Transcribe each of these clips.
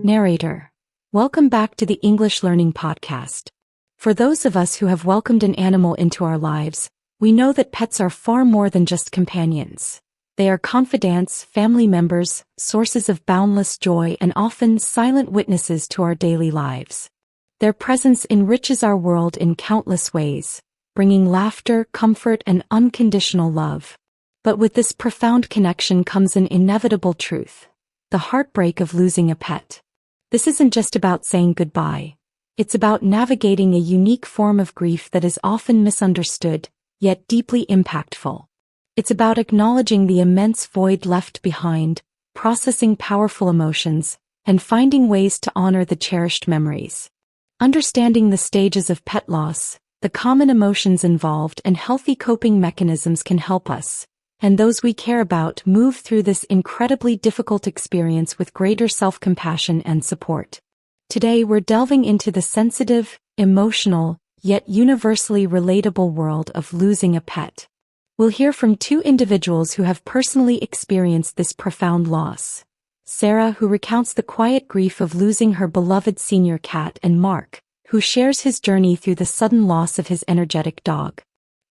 Narrator. Welcome back to the English Learning Podcast. For those of us who have welcomed an animal into our lives, we know that pets are far more than just companions. They are confidants, family members, sources of boundless joy, and often silent witnesses to our daily lives. Their presence enriches our world in countless ways, bringing laughter, comfort, and unconditional love. But with this profound connection comes an inevitable truth: the heartbreak of losing a pet. This isn't just about saying goodbye. It's about navigating a unique form of grief that is often misunderstood, yet deeply impactful. It's about acknowledging the immense void left behind, processing powerful emotions, and finding ways to honor the cherished memories. Understanding the stages of pet loss, the common emotions involved, and healthy coping mechanisms can help us, and those we care about, move through this incredibly difficult experience with greater self-compassion and support. Today we're delving into the sensitive, emotional, yet universally relatable world of losing a pet. We'll hear from two individuals who have personally experienced this profound loss. Sarah, who recounts the quiet grief of losing her beloved senior cat, and Mark, who shares his journey through the sudden loss of his energetic dog.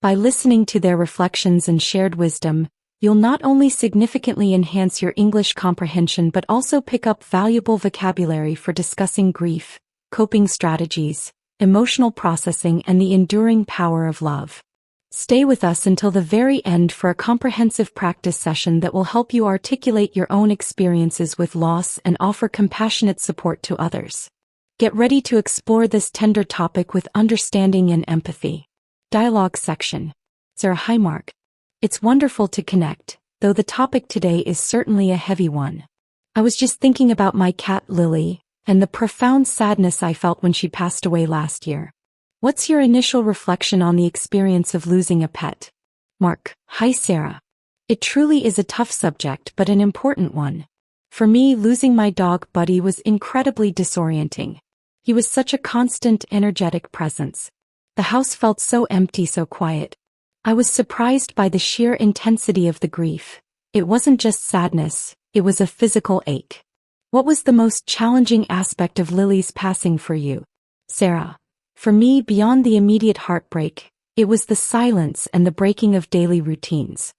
By listening to their reflections and shared wisdom, you'll not only significantly enhance your English comprehension but also pick up valuable vocabulary for discussing grief, coping strategies, emotional processing, and the enduring power of love. Stay with us until the very end for a comprehensive practice session that will help you articulate your own experiences with loss and offer compassionate support to others. Get ready to explore this tender topic with understanding and empathy. Dialogue section. Sarah: Hi Mark. It's wonderful to connect, though the topic today is certainly a heavy one. I was just thinking about my cat Lily, and the profound sadness I felt when she passed away last year. What's your initial reflection on the experience of losing a pet? Mark: Hi Sarah. It truly is a tough subject but an important one. For me, losing my dog Buddy was incredibly disorienting. He was such a constant, energetic presence. The house felt so empty, so quiet. I was surprised by the sheer intensity of the grief. It wasn't just sadness, it was a physical ache. What was the most challenging aspect of Lily's passing for you? Sarah: For me, beyond the immediate heartbreak, it was the silence and the breaking of daily routines.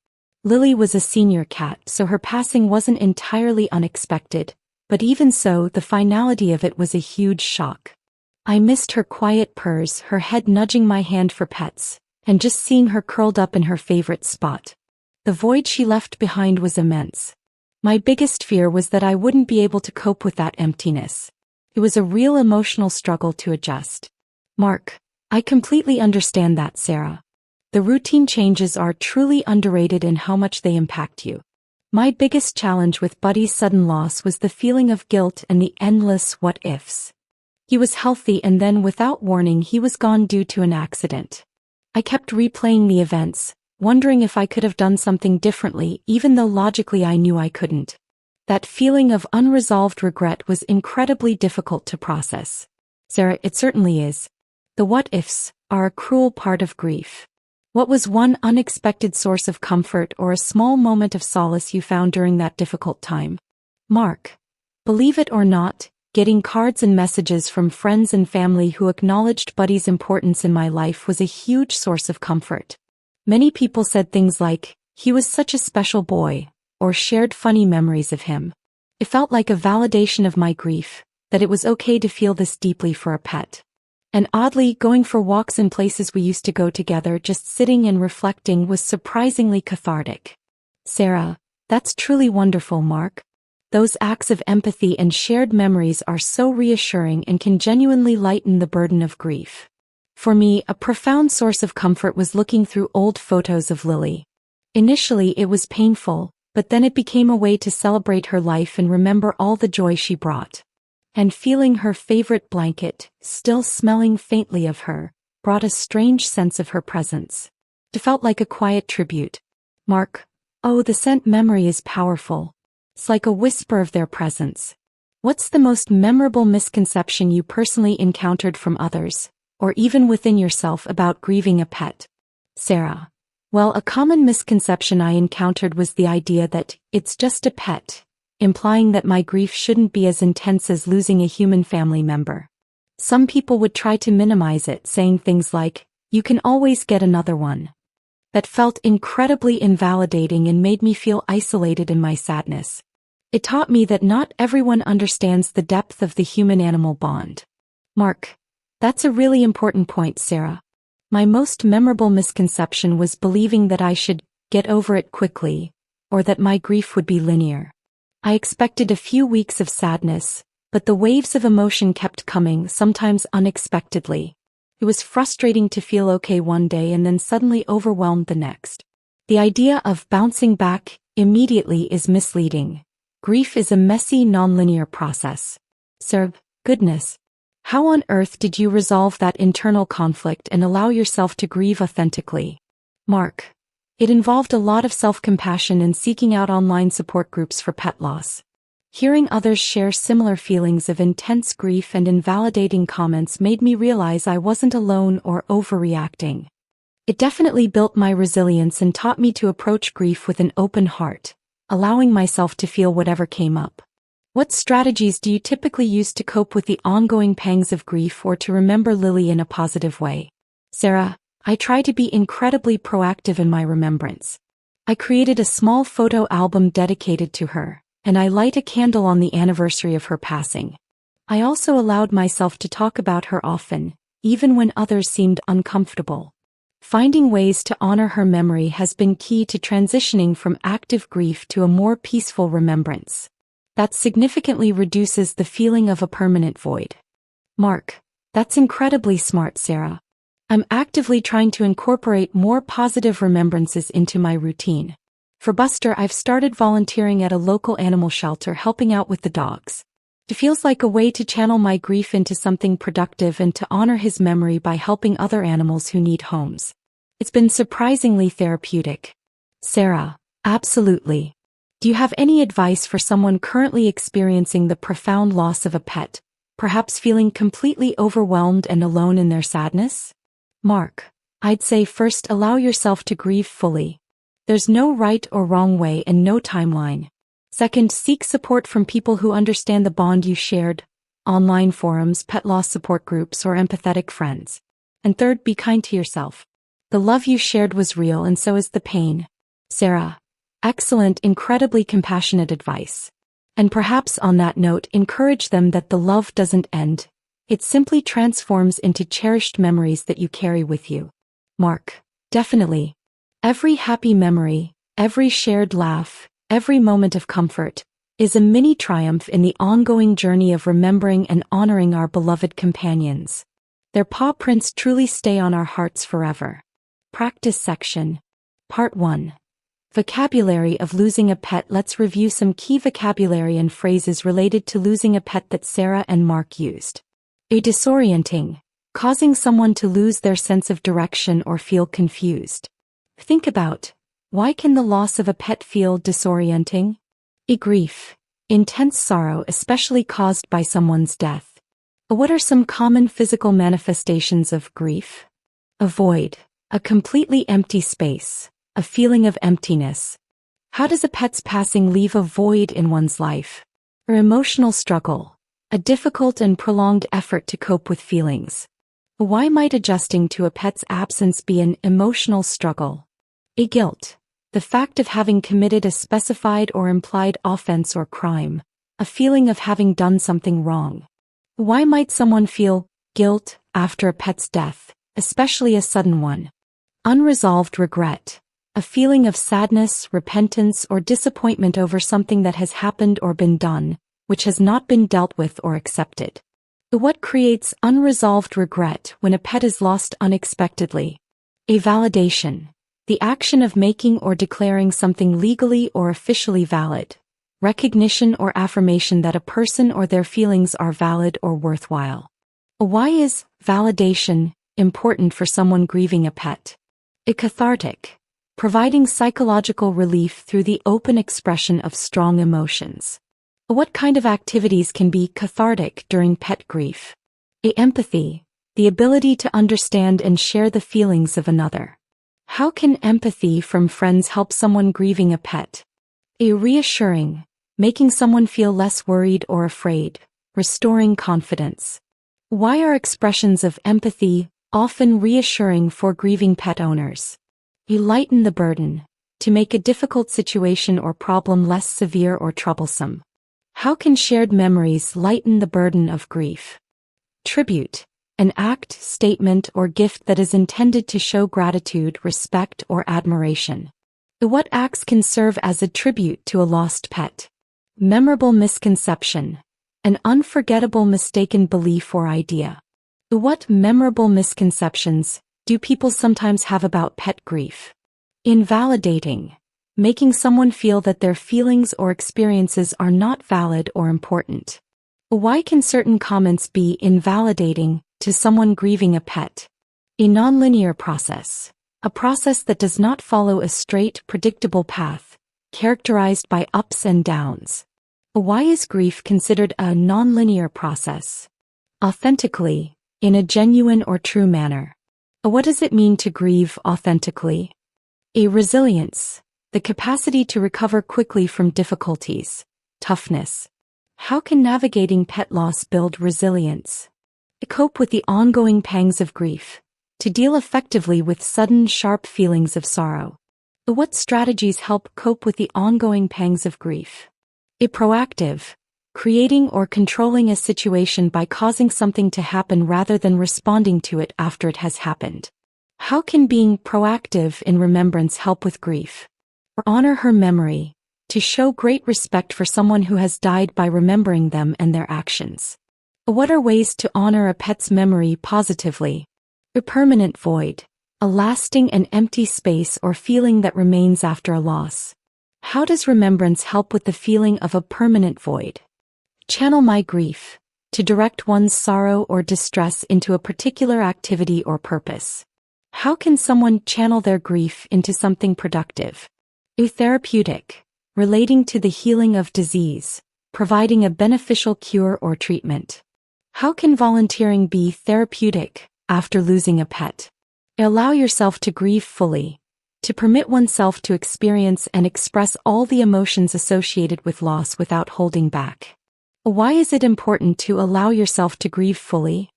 Lily was a senior cat, so her passing wasn't entirely unexpected, but even so, the finality of it was a huge shock. I missed her quiet purrs, her head nudging my hand for pets, and just seeing her curled up in her favorite spot. The void she left behind was immense. My biggest fear was that I wouldn't be able to cope with that emptiness. It was a real emotional struggle to adjust. Mark: I completely understand that, Sarah. The routine changes are truly underrated in how much they impact you. My biggest challenge with Buddy's sudden loss was the feeling of guilt and the endless what-ifs. He was healthy, and then without warning he was gone due to an accident. I kept replaying the events, wondering if I could have done something differently, even though logically I knew I couldn't. That feeling of unresolved regret was incredibly difficult to process. Sarah: It certainly is. The what-ifs are a cruel part of grief. What was one unexpected source of comfort or a small moment of solace you found during that difficult time? Mark: Believe it or not, getting cards and messages from friends and family who acknowledged Buddy's importance in my life was a huge source of comfort. Many people said things like, "He was such a special boy," or shared funny memories of him. It felt like a validation of my grief, that it was okay to feel this deeply for a pet. And oddly, going for walks in places we used to go together, just sitting and reflecting, was surprisingly cathartic. Sarah: That's truly wonderful, Mark. Those acts of empathy and shared memories are so reassuring and can genuinely lighten the burden of grief. For me, a profound source of comfort was looking through old photos of Lily. Initially it was painful, but then it became a way to celebrate her life and remember all the joy she brought. And feeling her favorite blanket, still smelling faintly of her, brought a strange sense of her presence. It felt like a quiet tribute. Mark: Oh, the scent memory is powerful. It's like a whisper of their presence. What's the most memorable misconception you personally encountered from others, or even within yourself, about grieving a pet? Sarah: Well, a common misconception I encountered was the idea that it's just a pet, implying that my grief shouldn't be as intense as losing a human family member. Some people would try to minimize it, saying things like, "You can always get another one." That felt incredibly invalidating and made me feel isolated in my sadness. It taught me that not everyone understands the depth of the human-animal bond. Mark, that's a really important point, Sarah. My most memorable misconception was believing that I should get over it quickly, or that my grief would be linear. I expected a few weeks of sadness, but the waves of emotion kept coming, sometimes unexpectedly. It was frustrating to feel okay one day and then suddenly overwhelmed the next. The idea of bouncing back immediately is misleading. Grief is a messy, nonlinear process. Sarah, goodness. How on earth did you resolve that internal conflict and allow yourself to grieve authentically? Mark, it involved a lot of self-compassion and seeking out online support groups for pet loss. Hearing others share similar feelings of intense grief and invalidating comments made me realize I wasn't alone or overreacting. It definitely built my resilience and taught me to approach grief with an open heart, allowing myself to feel whatever came up. What strategies do you typically use to cope with the ongoing pangs of grief or to remember Lily in a positive way? Sarah, I try to be incredibly proactive in my remembrance. I created a small photo album dedicated to her, and I light a candle on the anniversary of her passing. I also allowed myself to talk about her often, even when others seemed uncomfortable. Finding ways to honor her memory has been key to transitioning from active grief to a more peaceful remembrance. That significantly reduces the feeling of a permanent void. Mark, that's incredibly smart, Sarah. I'm actively trying to incorporate more positive remembrances into my routine. For Buster, I've started volunteering at a local animal shelter helping out with the dogs. It feels like a way to channel my grief into something productive and to honor his memory by helping other animals who need homes. It's been surprisingly therapeutic. Sarah, absolutely. Do you have any advice for someone currently experiencing the profound loss of a pet, perhaps feeling completely overwhelmed and alone in their sadness? Mark, I'd say first, allow yourself to grieve fully. There's no right or wrong way and no timeline. Second, seek support from people who understand the bond you shared, online forums, pet loss support groups, or empathetic friends. And third, be kind to yourself. The love you shared was real and so is the pain. Sarah, excellent, incredibly compassionate advice. And perhaps on that note, encourage them that the love doesn't end. It simply transforms into cherished memories that you carry with you. Mark, definitely. Every happy memory, every shared laugh, every moment of comfort, is a mini triumph in the ongoing journey of remembering and honoring our beloved companions. Their paw prints truly stay on our hearts forever. Practice section. Part 1. Vocabulary of losing a pet. Let's review some key vocabulary and phrases related to losing a pet that Sarah and Mark used. A disorienting, causing someone to lose their sense of direction or feel confused. Think about, why can the loss of a pet feel disorienting? A grief, intense sorrow especially caused by someone's death. What are some common physical manifestations of grief? A void, a completely empty space, a feeling of emptiness. How does a pet's passing leave a void in one's life? Or emotional struggle, a difficult and prolonged effort to cope with feelings. Why might adjusting to a pet's absence be an emotional struggle? A guilt, the fact of having committed a specified or implied offense or crime, a feeling of having done something wrong. Why might someone feel guilt after a pet's death, especially a sudden one? Unresolved regret, a feeling of sadness, repentance, or disappointment over something that has happened or been done, which has not been dealt with or accepted. What creates unresolved regret when a pet is lost unexpectedly? A validation, the action of making or declaring something legally or officially valid, recognition or affirmation that a person or their feelings are valid or worthwhile. Why is validation important for someone grieving a pet? A cathartic, providing psychological relief through the open expression of strong emotions. What kind of activities can be cathartic during pet grief? A empathy, the ability to understand and share the feelings of another. How can empathy from friends help someone grieving a pet? A reassuring, making someone feel less worried or afraid, restoring confidence. Why are expressions of empathy often reassuring for grieving pet owners? You lighten the burden to make a difficult situation or problem less severe or troublesome. How can shared memories lighten the burden of grief? Tribute, an act, statement, or gift that is intended to show gratitude, respect, or admiration. What acts can serve as a tribute to a lost pet? Memorable misconception, an unforgettable mistaken belief or idea. What memorable misconceptions do people sometimes have about pet grief? Invalidating, making someone feel that their feelings or experiences are not valid or important. Why can certain comments be invalidating to someone grieving a pet? A nonlinear process, a process that does not follow a straight, predictable path, characterized by ups and downs. Why is grief considered a nonlinear process? Authentically, in a genuine or true manner. What does it mean to grieve authentically? A resilience, the capacity to recover quickly from difficulties. Toughness. How can navigating pet loss build resilience? To cope with the ongoing pangs of grief. To deal effectively with sudden, sharp feelings of sorrow. What strategies help cope with the ongoing pangs of grief? A proactive, creating or controlling a situation by causing something to happen rather than responding to it after it has happened. How can being proactive in remembrance help with grief? Honor her memory, to show great respect for someone who has died by remembering them and their actions. What are ways to honor a pet's memory positively? A permanent void, a lasting and empty space or feeling that remains after a loss. How does remembrance help with the feeling of a permanent void? Channel my grief, to direct one's sorrow or distress into a particular activity or purpose. How can someone channel their grief into something productive? Therapeutic, relating to the healing of disease, providing a beneficial cure or treatment. How can volunteering be therapeutic after losing a pet? Allow yourself to grieve fully, to permit oneself to experience and express all the emotions associated with loss without holding back. Why is it important to allow yourself to grieve fully?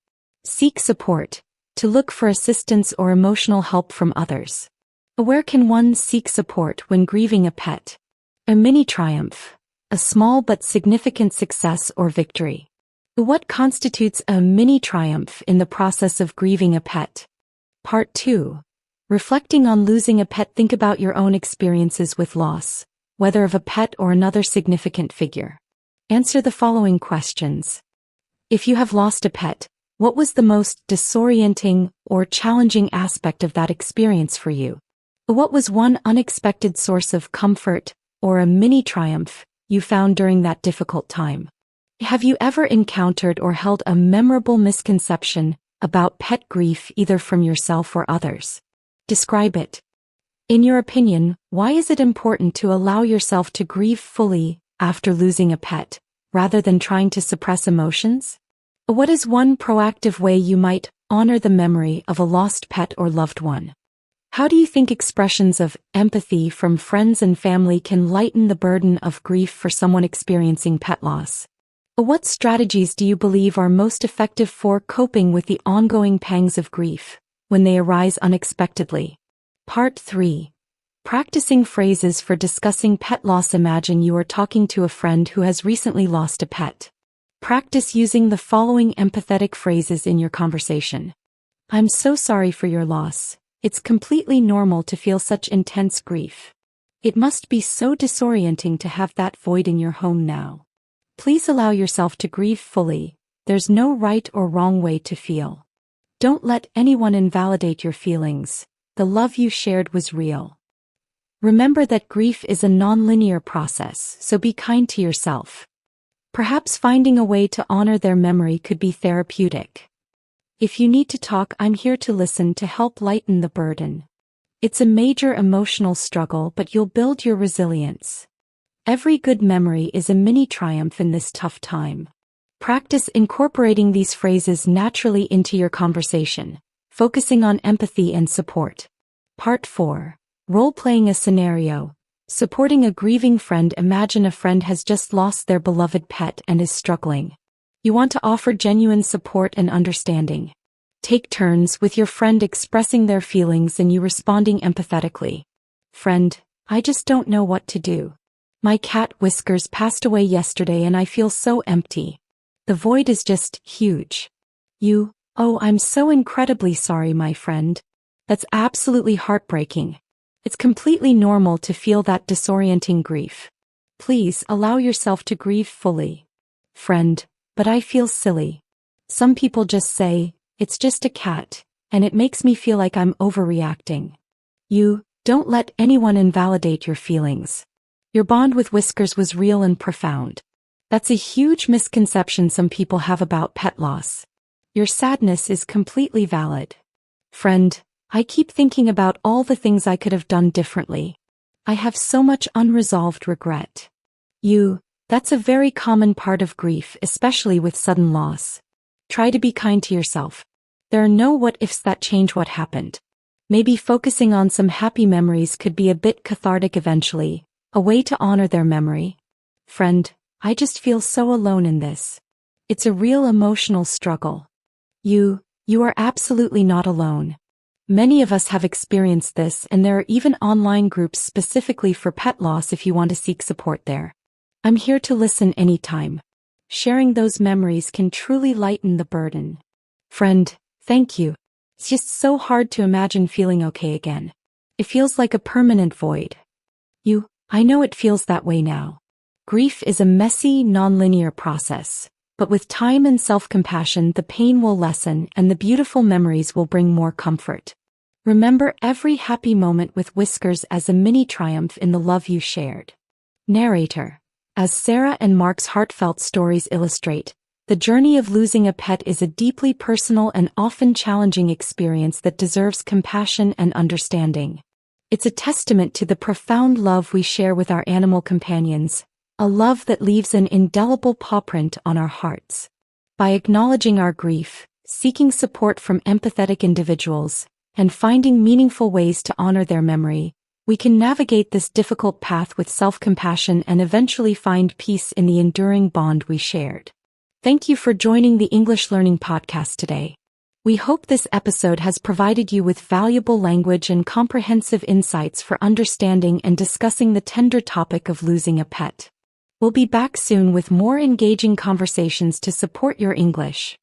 Seek support, to look for assistance or emotional help from others. Where can one seek support when grieving a pet? A mini triumph, a small but significant success or victory. What constitutes a mini triumph in the process of grieving a pet? Part 2. Reflecting on losing a pet. Think about your own experiences with loss, whether of a pet or another significant figure. Answer the following questions. If you have lost a pet, what was the most disorienting or challenging aspect of that experience for you? What was one unexpected source of comfort or a mini triumph you found during that difficult time? Have you ever encountered or held a memorable misconception about pet grief either from yourself or others? Describe it. In your opinion, why is it important to allow yourself to grieve fully after losing a pet, rather than trying to suppress emotions? What is one proactive way you might honor the memory of a lost pet or loved one? How do you think expressions of empathy from friends and family can lighten the burden of grief for someone experiencing pet loss? What strategies do you believe are most effective for coping with the ongoing pangs of grief when they arise unexpectedly? Part 3. Practicing phrases for discussing pet loss. Imagine you are talking to a friend who has recently lost a pet. Practice using the following empathetic phrases in your conversation. I'm so sorry for your loss. It's completely normal to feel such intense grief. It must be so disorienting to have that void in your home now. Please allow yourself to grieve fully. There's no right or wrong way to feel. Don't let anyone invalidate your feelings. The love you shared was real. Remember that grief is a nonlinear process, so be kind to yourself. Perhaps finding a way to honor their memory could be therapeutic. If you need to talk, I'm here to listen to help lighten the burden. It's a major emotional struggle, but you'll build your resilience. Every good memory is a mini triumph in this tough time. Practice incorporating these phrases naturally into your conversation, focusing on empathy and support. Part 4. Role-playing a scenario. Supporting a grieving friend. Imagine a friend has just lost their beloved pet and is struggling. You want to offer genuine support and understanding. Take turns with your friend expressing their feelings and you responding empathetically. Friend, I just don't know what to do. My cat Whiskers passed away yesterday and I feel so empty. The void is just huge. You, oh, I'm so incredibly sorry, my friend. That's absolutely heartbreaking. It's completely normal to feel that disorienting grief. Please allow yourself to grieve fully. Friend, but I feel silly. Some people just say, it's just a cat, and it makes me feel like I'm overreacting. You, don't let anyone invalidate your feelings. Your bond with Whiskers was real and profound. That's a huge misconception some people have about pet loss. Your sadness is completely valid. Friend, I keep thinking about all the things I could have done differently. I have so much unresolved regret. You, that's a very common part of grief, especially with sudden loss. Try to be kind to yourself. There are no what-ifs that change what happened. Maybe focusing on some happy memories could be a bit cathartic eventually, a way to honor their memory. Friend, I just feel so alone in this. It's a real emotional struggle. You are absolutely not alone. Many of us have experienced this, and there are even online groups specifically for pet loss if you want to seek support there. I'm here to listen anytime. Sharing those memories can truly lighten the burden. Friend, thank you. It's just so hard to imagine feeling okay again. It feels like a permanent void. I know it feels that way now. Grief is a messy, non-linear process, but with time and self-compassion, the pain will lessen and the beautiful memories will bring more comfort. Remember every happy moment with Whiskers as a mini triumph in the love you shared. Narrator. As Sarah and Mark's heartfelt stories illustrate, the journey of losing a pet is a deeply personal and often challenging experience that deserves compassion and understanding. It's a testament to the profound love we share with our animal companions, a love that leaves an indelible pawprint on our hearts. By acknowledging our grief, seeking support from empathetic individuals, and finding meaningful ways to honor their memory, we can navigate this difficult path with self-compassion and eventually find peace in the enduring bond we shared. Thank you for joining the English Learning Podcast today. We hope this episode has provided you with valuable language and comprehensive insights for understanding and discussing the tender topic of losing a pet. We'll be back soon with more engaging conversations to support your English.